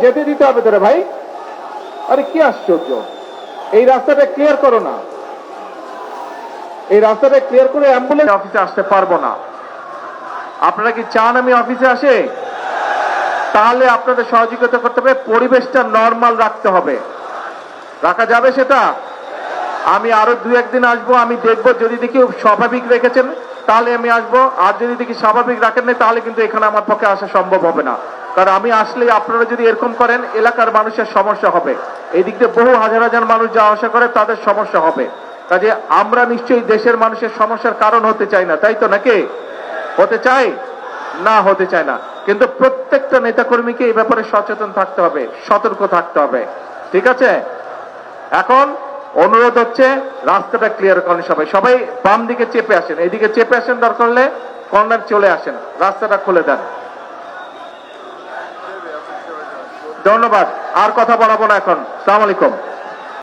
যেতে দিতে হবে তোরে ভাই। আরে কি আশ্চর্য, এই রাস্তাটা ক্লিয়ার করো না, এই রাস্তাটা ক্লিয়ার করে অ্যাম্বুলেন্স অফিসে আসতে পারবো না। আপনারা কি চান আমি অফিসে আসে? তাহলে আপনাদের সহযোগিতা করতে হবে, পরিবেশটা নরমাল রাখতে হবে। রাখা যাবে সেটা? আমি আরো 2-1 দিন আসবো, আমি দেখবো, যদি দেখি স্বাভাবিক রেখেছেন তাহলে আমি আসবো, আর যদি দেখি স্বাভাবিক রাখেন নাই তাহলে কিন্তু এখানে আমার পক্ষে আসা সম্ভব হবে না। কারণ আমি আসলে আপনারা যদি এরকম করেন এলাকার মানুষের সমস্যা হবে, এই দিক দিয়ে বহু হাজার হাজার মানুষ যাওয়া আসা করে, তাদের সমস্যা হবে। কাজে আমরা নিশ্চয়ই দেশের মানুষের সমস্যার কারণ হতে চাই না, তাই তো নাকি? হতে চাই না? হতে চায় না। কিন্তু প্রত্যেকটা নেতাকর্মীকে এই ব্যাপারে সচেতন থাকতে হবে, সতর্ক থাকতে হবে। ঠিক আছে? এখন অনুরোধ হচ্ছে রাস্তাটা ক্লিয়ার করেন সবাই, সবাই বাম দিকে চেপে আসেন, এইদিকে চেপে আসেন, দরকার হলে কর্নার চলে আসেন, রাস্তাটা খুলে দেন। ধন্যবাদ, আর কথা বাড়াবো না এখন। আসসালামু আলাইকুম।